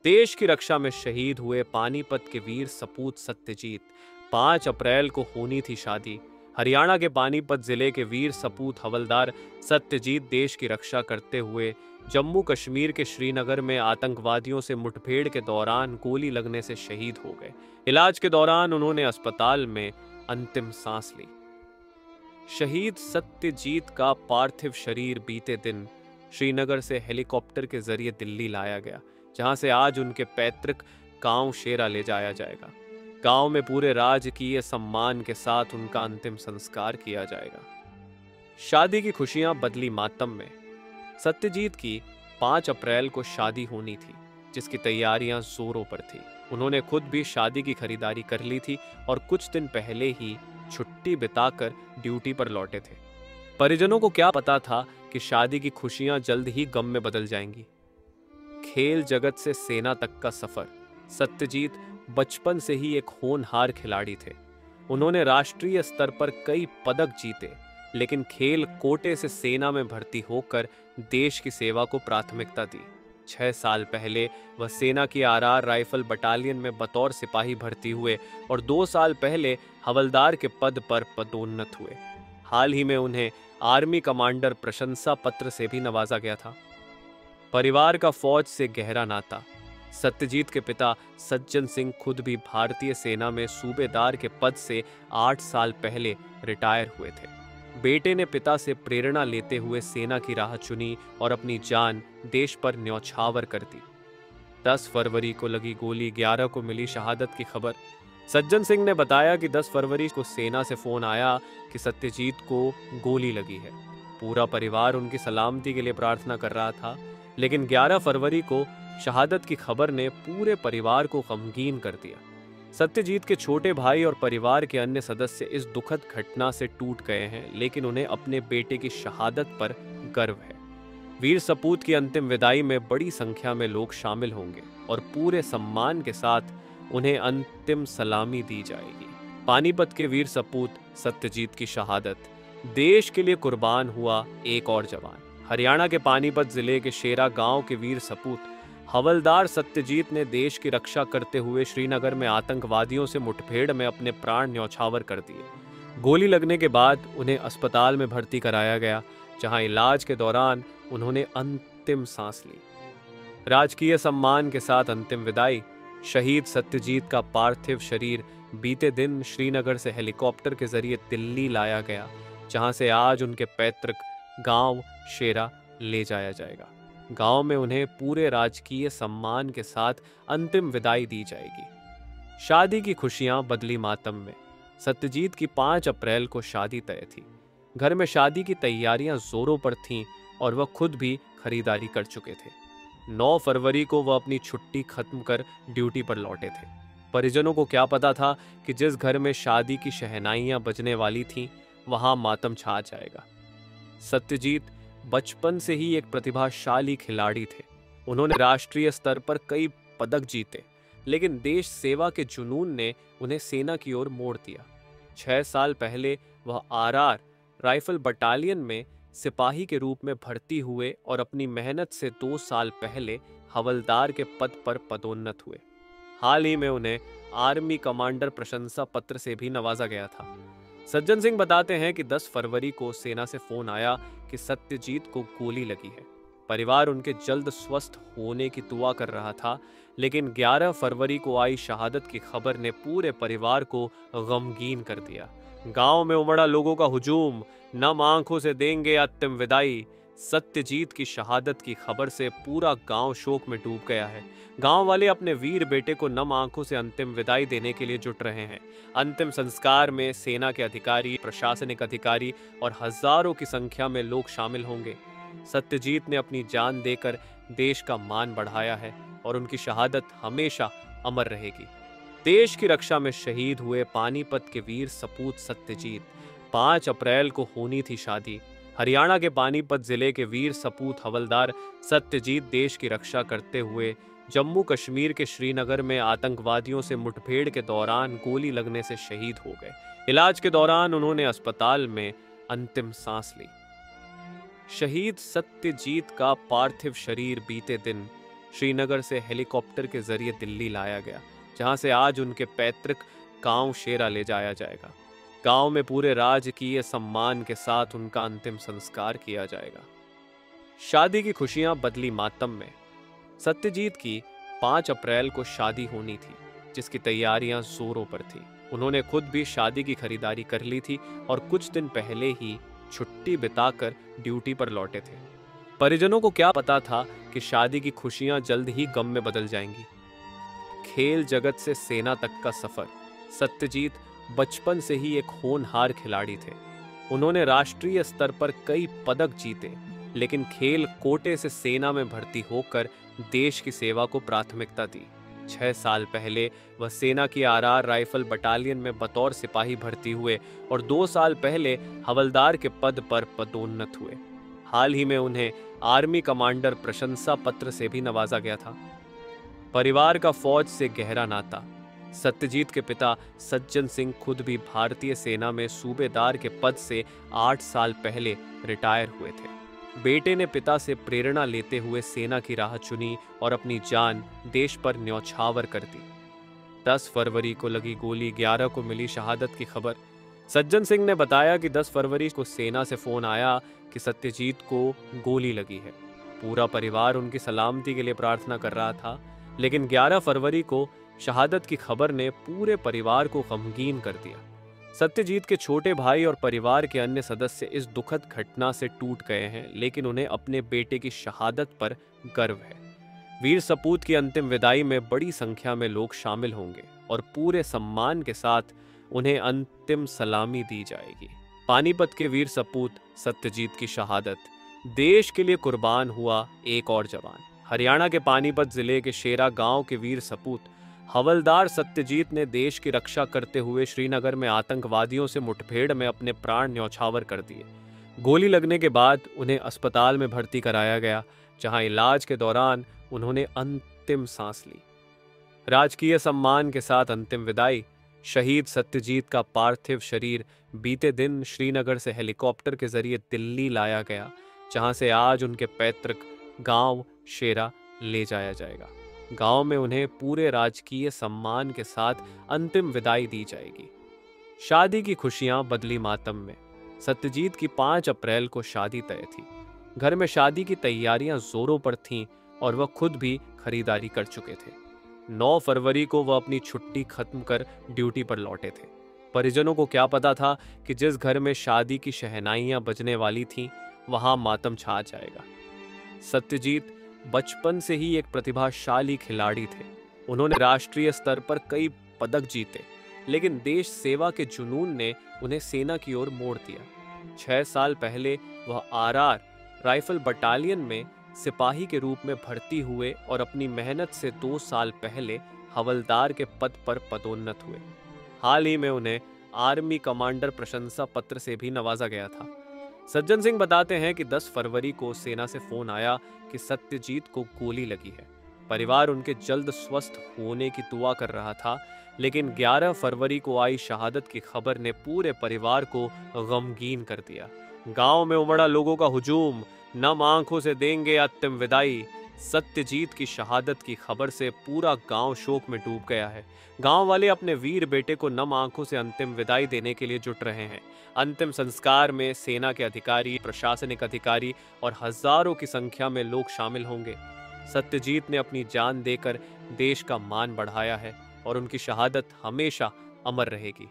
देश की रक्षा में शहीद हुए पानीपत के वीर सपूत सत्यजीत। 5 अप्रैल को होनी थी शादी। हरियाणा के पानीपत जिले के वीर सपूत हवलदार सत्यजीत देश की रक्षा करते हुए जम्मू कश्मीर के श्रीनगर में आतंकवादियों से मुठभेड़ के दौरान गोली लगने से शहीद हो गए। इलाज के दौरान उन्होंने अस्पताल में अंतिम सांस ली। शहीद सत्यजीत का पार्थिव शरीर बीते दिन श्रीनगर से हेलीकॉप्टर के जरिए दिल्ली लाया गया, जहां से आज उनके पैतृक गांव शेरा ले जाया जाएगा। गांव में पूरे राजकीय सम्मान के साथ उनका अंतिम संस्कार किया जाएगा। शादी की खुशियां बदली मातम में। सत्यजीत की 5 अप्रैल को शादी होनी थी, जिसकी तैयारियां जोरों पर थी। उन्होंने खुद भी शादी की खरीदारी कर ली थी और कुछ दिन पहले ही छुट्टी बिताकर ड्यूटी पर लौटे थे। परिजनों को क्या पता था कि शादी की खुशियां जल्द ही गम में बदल जाएंगी। खेल जगत से सेना तक का सफर। सत्यजीत बचपन से ही एक होनहार खिलाड़ी थे। उन्होंने राष्ट्रीय स्तर पर कई पदक जीते, लेकिन खेल कोटे से सेना में भर्ती होकर देश की सेवा को प्राथमिकता दी। 6 साल पहले वह सेना की आरआर राइफल बटालियन में बतौर सिपाही भर्ती हुए और 2 साल पहले हवलदार के पद पर पदोन्नत हुए। हाल ही में उन्हें आर्मी कमांडर प्रशंसा पत्र से भी नवाजा गया था। परिवार का फौज से गहरा नाता। सत्यजीत के पिता सज्जन सिंह खुद भी भारतीय सेना में सूबेदार के पद से 8 साल पहले रिटायर हुए थे। बेटे ने पिता से प्रेरणा लेते हुए सेना की राह चुनी और अपनी जान देश पर न्यौछावर कर दी। 10 फरवरी को लगी गोली, 11 को मिली शहादत की खबर। सज्जन सिंह ने बताया कि 10 फरवरी को सेना से फोन आया कि सत्यजीत को गोली लगी है। पूरा परिवार उनकी सलामती के लिए प्रार्थना कर रहा था, लेकिन 11 फरवरी को शहादत की खबर ने पूरे परिवार को गमगीन कर दिया। सत्यजीत के छोटे भाई और परिवार के अन्य सदस्य इस दुखद घटना से टूट गए हैं, लेकिन उन्हें अपने बेटे की शहादत पर गर्व है। वीर सपूत की अंतिम विदाई में बड़ी संख्या में लोग शामिल होंगे और पूरे सम्मान के साथ उन्हें अंतिम सलामी दी जाएगी। पानीपत के वीर सपूत सत्यजीत की शहादत। देश के लिए कुर्बान हुआ एक और जवान। हरियाणा के पानीपत जिले के शेरा गांव के वीर सपूत हवलदार सत्यजीत ने देश की रक्षा करते हुए श्रीनगर में आतंकवादियों से मुठभेड़ में अपने प्राण न्यौछावर कर दिए। गोली लगने के बाद उन्हें अस्पताल में भर्ती कराया गया, जहां इलाज के दौरान उन्होंने अंतिम सांस ली। राजकीय सम्मान के साथ अंतिम विदाई। शहीद सत्यजीत का पार्थिव शरीर बीते दिन श्रीनगर से हेलीकॉप्टर के जरिए दिल्ली लाया गया, जहां से आज उनके पैतृक गांव शेरा ले जाया जाएगा। गांव में उन्हें पूरे राजकीय सम्मान के साथ अंतिम विदाई दी जाएगी। शादी की खुशियां बदली मातम में। सत्यजीत की 5 अप्रैल को शादी तय थी। घर में शादी की तैयारियां जोरों पर थीं और वह खुद भी खरीदारी कर चुके थे। 9 फरवरी को वह अपनी छुट्टी खत्म कर ड्यूटी पर लौटे थे। परिजनों को क्या पता था कि जिस घर में शादी की शहनाइयां बजने वाली थीं, वहां मातम छा जाएगा। सत्यजीत बचपन से ही एक प्रतिभाशाली खिलाड़ी थे। उन्होंने राष्ट्रीय स्तर पर कई पदक जीते, लेकिन देश सेवा के जुनून ने उन्हें सेना की ओर मोड़ दिया। 6 साल पहले वह आरआर राइफल बटालियन में सिपाही के रूप में भर्ती हुए और अपनी मेहनत से 2 साल पहले हवलदार के पद पर पदोन्नत हुए। हाल ही में उन्हें आर्मी कमांडर प्रशंसा पत्र से भी नवाजा गया था। सज्जन सिंह बताते हैं कि 10 फरवरी को सेना से फोन आया कि सत्यजीत को गोली लगी है। परिवार उनके जल्द स्वस्थ होने की दुआ कर रहा था, लेकिन 11 फरवरी को आई शहादत की खबर ने पूरे परिवार को गमगीन कर दिया। गांव में उमड़ा लोगों का हुजूम, नम आंखों से देंगे अंतिम विदाई। सत्यजीत की शहादत की खबर से पूरा गांव शोक में डूब गया है। गांव वाले अपने वीर बेटे को नम आंखों से अंतिम विदाई देने के लिए जुट रहे हैं। अंतिम संस्कार में सेना के अधिकारी, प्रशासनिक अधिकारी और हजारों की संख्या में लोग शामिल होंगे। सत्यजीत ने अपनी जान देकर देश का मान बढ़ाया है और उनकी शहादत हमेशा अमर रहेगी। देश की रक्षा में शहीद हुए पानीपत के वीर सपूत सत्यजीत। 5 अप्रैल को होनी थी शादी। हरियाणा के पानीपत जिले के वीर सपूत हवलदार सत्यजीत देश की रक्षा करते हुए जम्मू कश्मीर के श्रीनगर में आतंकवादियों से मुठभेड़ के दौरान गोली लगने से शहीद हो गए। इलाज के दौरान उन्होंने अस्पताल में अंतिम सांस ली। शहीद सत्यजीत का पार्थिव शरीर बीते दिन श्रीनगर से हेलीकॉप्टर के जरिए दिल्ली लाया गया, जहां से आज उनके पैतृक गांव शेरा ले जाया जाएगा। गांव में पूरे राजकीय सम्मान के साथ उनका अंतिम संस्कार किया जाएगा। शादी की खुशियां बदली मातम में। सत्यजीत की 5 अप्रैल को शादी होनी थी, जिसकी तैयारियां जोरों पर थी। उन्होंने खुद भी शादी की खरीदारी कर ली थी और कुछ दिन पहले ही छुट्टी बिताकर ड्यूटी पर लौटे थे। परिजनों को क्या पता था कि शादी की खुशियां जल्द ही गम में बदल जाएंगी। खेल जगत से सेना तक का सफर। सत्यजीत बचपन से ही एक होनहार खिलाड़ी थे। उन्होंने राष्ट्रीय स्तर पर कई पदक जीते, लेकिन खेल कोटे से सेना में भर्ती होकर देश की सेवा को प्राथमिकता दी। 6 साल पहले वह सेना की आरआर राइफल बटालियन में बतौर सिपाही भर्ती हुए और 2 साल पहले हवलदार के पद पर पदोन्नत हुए। हाल ही में उन्हें आर्मी कमांडर प्रशंसा पत्र से भी नवाजा गया था। परिवार का फौज से गहरा नाता। सत्यजीत के पिता सज्जन सिंह खुद भी भारतीय सेना में सूबेदार के पद से 8 साल पहले रिटायर हुए थे। बेटे ने पिता से प्रेरणा लेते हुए सेना की राह चुनी और अपनी जान देश पर न्यौछावर कर दी। 10 फरवरी को लगी गोली, 11 को मिली शहादत की खबर। सज्जन सिंह ने बताया कि 10 फरवरी को सेना से फोन आया कि सत्यजीत को गोली लगी है। पूरा परिवार उनकी सलामती के लिए प्रार्थना कर रहा था, लेकिन 11 फरवरी को शहादत की खबर ने पूरे परिवार को गमगीन कर दिया। सत्यजीत के छोटे भाई और परिवार के अन्य सदस्य इस दुखद घटना से टूट गए हैं, लेकिन उन्हें अपने बेटे की शहादत पर गर्व है। वीर सपूत की अंतिम विदाई में बड़ी संख्या में लोग शामिल होंगे और पूरे सम्मान के साथ उन्हें अंतिम सलामी दी जाएगी। पानीपत के वीर सपूत सत्यजीत की शहादत। देश के लिए कुर्बान हुआ एक और जवान। हरियाणा के पानीपत जिले के शेरा गांव के वीर सपूत हवलदार सत्यजीत ने देश की रक्षा करते हुए श्रीनगर में आतंकवादियों से मुठभेड़ में अपने प्राण न्यौछावर कर दिए। गोली लगने के बाद उन्हें अस्पताल में भर्ती कराया गया, जहां इलाज के दौरान उन्होंने अंतिम सांस ली। राजकीय सम्मान के साथ अंतिम विदाई। शहीद सत्यजीत का पार्थिव शरीर बीते दिन श्रीनगर से हेलीकॉप्टर के जरिए दिल्ली लाया गया, जहां से आज उनके पैतृक गांव शेरा ले जाया जाएगा। गांव में उन्हें पूरे राजकीय सम्मान के साथ अंतिम विदाई दी जाएगी। शादी की खुशियां बदली मातम में। सत्यजीत की 5 अप्रैल को शादी तय थी। घर में शादी की तैयारियां जोरों पर थीं और वह खुद भी खरीदारी कर चुके थे। 9 फरवरी को वह अपनी छुट्टी खत्म कर ड्यूटी पर लौटे थे। परिजनों को क्या पता था कि जिस घर में शादी की शहनाइयां बजने वाली थीं, वहां मातम छा जाएगा। सत्यजीत बचपन से ही एक प्रतिभाशाली खिलाड़ी थे। उन्होंने राष्ट्रीय स्तर पर कई पदक जीते, लेकिन देश सेवा के जुनून ने उन्हें सेना की ओर मोड़ दिया। 6 साल पहले वह आरआर राइफल बटालियन में सिपाही के रूप में भर्ती हुए और अपनी मेहनत से 2 साल पहले हवलदार के पद पर पदोन्नत हुए। हाल ही में उन्हें आर्मी कमांडर प्रशंसा पत्र से भी नवाजा गया था। सज्जन सिंह बताते हैं कि 10 फरवरी को सेना से फोन आया कि सत्यजीत को गोली लगी है। परिवार उनके जल्द स्वस्थ होने की दुआ कर रहा था, लेकिन 11 फरवरी को आई शहादत की खबर ने पूरे परिवार को गमगीन कर दिया। गांव में उमड़ा लोगों का हुजूम, नम आंखों से देंगे अंतिम विदाई। सत्यजीत की शहादत की खबर से पूरा गांव शोक में डूब गया है। गांव वाले अपने वीर बेटे को नम आंखों से अंतिम विदाई देने के लिए जुट रहे हैं। अंतिम संस्कार में सेना के अधिकारी, प्रशासनिक अधिकारी और हजारों की संख्या में लोग शामिल होंगे। सत्यजीत ने अपनी जान देकर देश का मान बढ़ाया है और उनकी शहादत हमेशा अमर रहेगी।